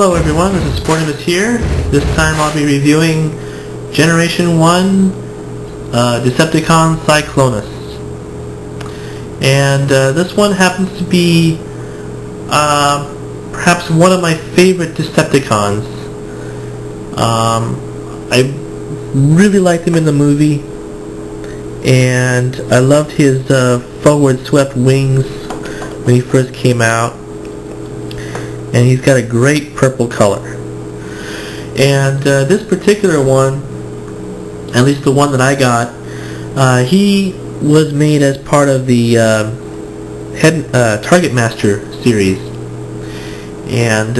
Hello everyone, this is Sportimus here. This time I'll be reviewing Generation 1 Decepticon Cyclonus. And this one happens to be perhaps one of my favorite Decepticons. I really liked him in the movie, and I loved his forward swept wings when he first came out. And he's got a great purple color. And this particular one, at least the one that I got, he was made as part of the Target Master series. And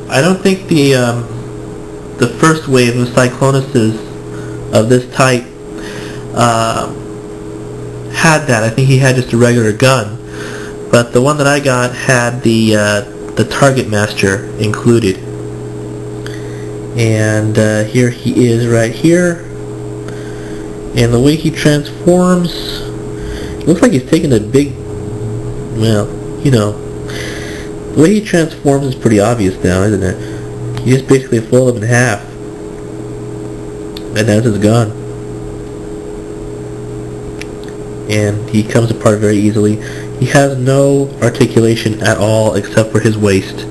I don't think the first wave of Cyclonuses of this type had that. I think he had just a regular gun. But the one that I got had the Target Master included. And here he is right here. And the way he transforms, it looks like he's taking a big, well, you know, the way he transforms is pretty obvious now, isn't it? You just basically fold him in half, and that's his gun. And he comes apart very easily. He has no articulation at all except for his waist,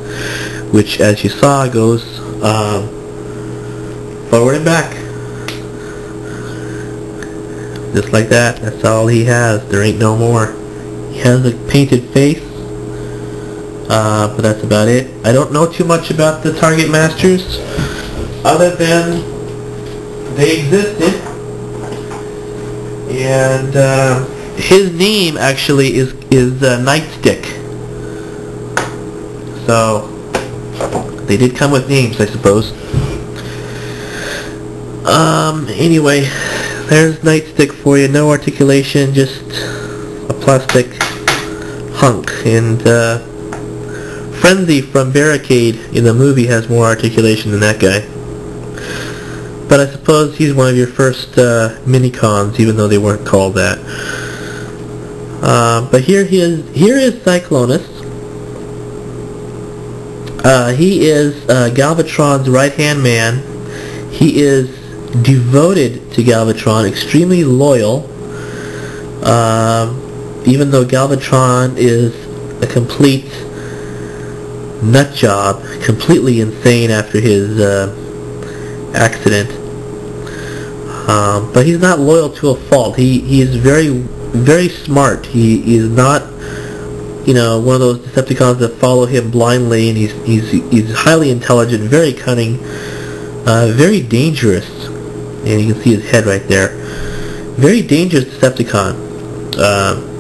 which, as you saw, goes forward and back. Just like that. That's all he has. There ain't no more. He has a painted face, but that's about it. I don't know too much about the Target Masters, other than they existed. And his name actually is Nightstick. So they did come with names, I suppose. Anyway, there's Nightstick for you. No articulation, just a plastic hunk. And Frenzy from Barricade in the movie has more articulation than that guy. But I suppose he's one of your first mini-cons, even though they weren't called that. But here is Cyclonus. He is Galvatron's right-hand man. He is devoted to Galvatron, extremely loyal. Even though Galvatron is a complete nut job, completely insane after his accident. But he's not loyal to a fault. He is very smart. He is not, you know, one of those Decepticons that follow him blindly, and he's highly intelligent, very cunning, very dangerous. And you can see his head right there. Very dangerous Decepticon.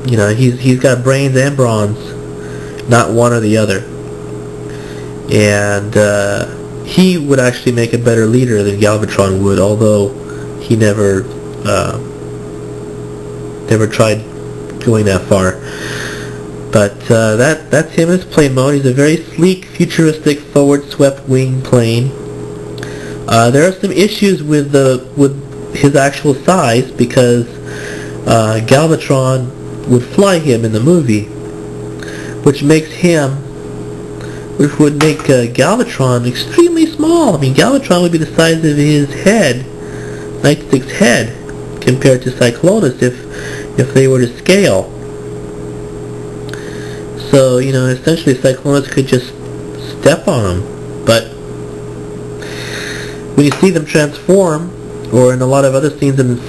You know, he's got brains and brawns, not one or the other. And he would actually make a better leader than Galvatron would, although he never tried going that far. But that's him in his plane mode. He's a very sleek, futuristic, forward-swept wing plane. There are some issues with his actual size, because Galvatron would fly him in the movie, which would make Galvatron extremely small. I mean, Galvatron would be the size of his head, Nightstick's head, compared to Cyclonus if they were to scale. So, you know, essentially Cyclonus could just step on him. But when you see them transform, or in a lot of other scenes in the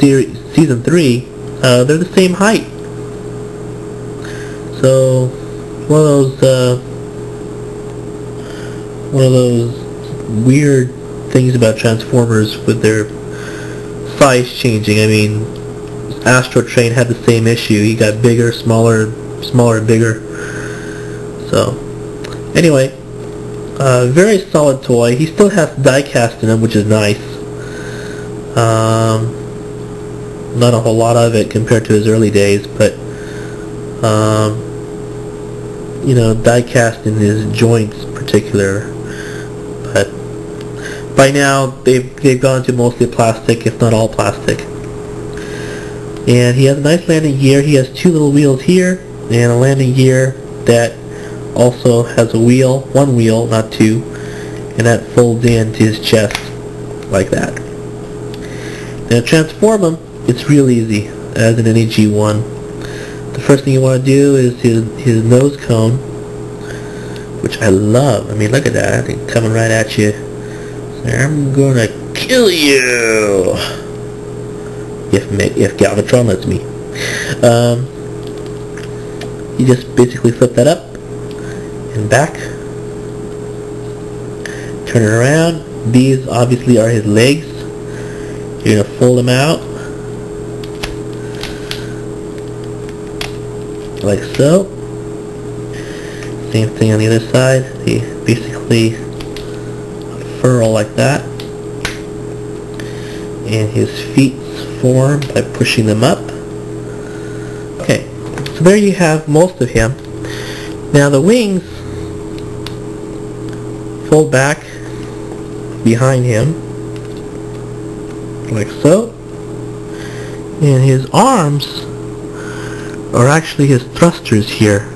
season 3, they're the same height. So one of those weird things about Transformers with their size changing. I mean, Astro Train had the same issue. He got bigger, smaller, bigger. So anyway, very solid toy. He still has die cast in him, which is nice. Not a whole lot of it compared to his early days, but you know, die cast in his joints in particular. But by now they've gone to mostly plastic, if not all plastic. And he has a nice landing gear. He has 2 little wheels here, and a landing gear that also has a wheel, one wheel, not two, and that folds into his chest like that. Now to transform him, it's real easy, as in any G1. The first thing you want to do is his nose cone, which I love. I mean, look at that, thing coming right at you. I'm gonna kill you if Galvatron lets me. You just basically flip that up and back, turn it around. These obviously are his legs. You're gonna fold them out like so. Same thing on the other side. They basically furl like that, and his feet form by pushing them up. Okay, so there you have most of him. Now the wings fold back behind him like so, and his arms are actually his thrusters here.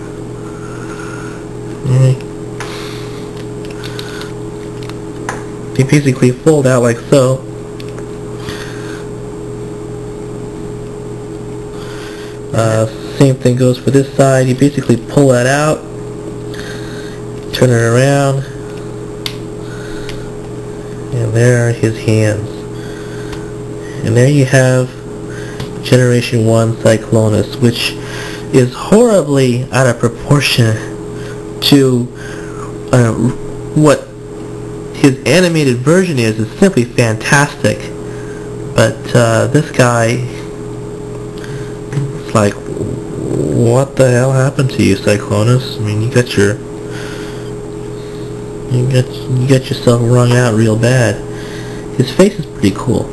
They basically fold out like so. Same thing goes for this side. You basically pull that out, turn it around, and there are his hands. And there you have Generation 1 Cyclonus, which is horribly out of proportion to what his animated version is. It's simply fantastic. But this guy, it's like, what the hell happened to you, Cyclonus? I mean, you got yourself wrung out real bad. His face is pretty cool.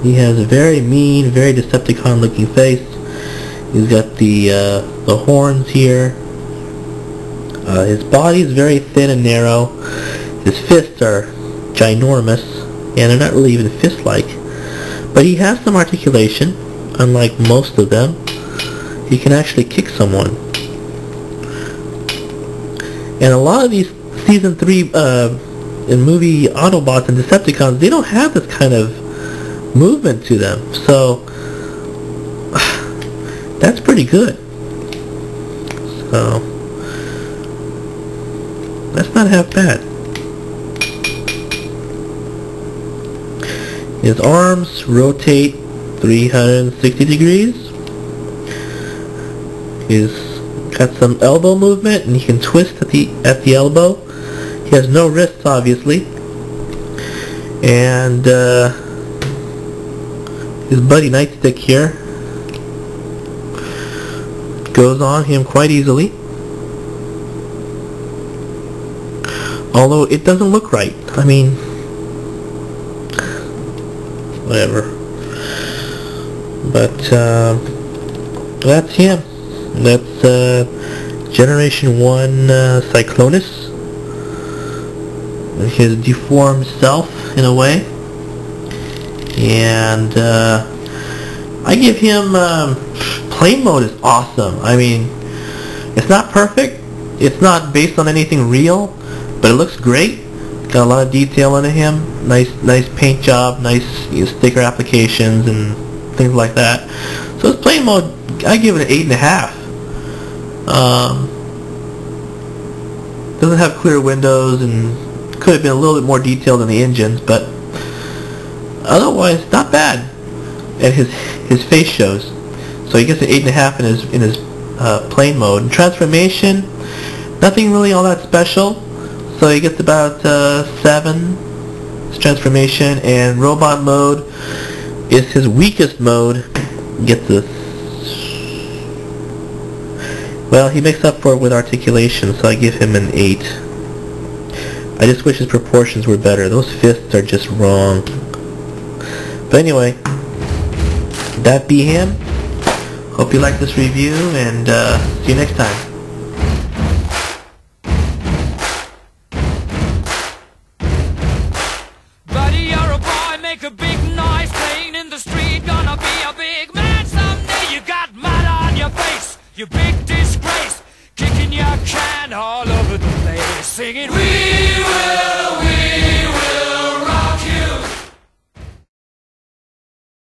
He has a very mean, very Decepticon looking face. He's got the horns here. His body is very thin and narrow. His fists are ginormous, and they're not really even fist-like. But he has some articulation, unlike most of them. He can actually kick someone. And a lot of these Season 3 in movie Autobots and Decepticons, they don't have this kind of movement to them. So, that's pretty good. So, that's not half bad. His arms rotate 360 degrees. He's got some elbow movement, and he can twist at the elbow. He has no wrists, obviously. And his buddy Nightstick here goes on him quite easily. Although it doesn't look right. I mean, whatever. But that's him. That's Generation 1 Cyclonus. His deformed self, in a way. And I give him plane mode is awesome. I mean, it's not perfect. It's not based on anything real, but it looks great. Got a lot of detail into him. Nice paint job, nice sticker applications and things like that. So his plane mode, I give it an 8.5. Doesn't have clear windows and could have been a little bit more detailed in the engines, but otherwise not bad. And his face shows. So he gets an 8.5 in his plane mode. And transformation, nothing really all that special. So he gets about 7. His transformation, and robot mode is his weakest mode. Gets a, well, he makes up for it with articulation, so I give him an 8. I just wish his proportions were better. Those fists are just wrong. But anyway, that be him. Hope you like this review, and see you next time. Buddy, you're a boy, make a big noise playing in the street. Gonna be a big man someday. You got mud on your face, you big disgrace, kicking your can all over the place, singing we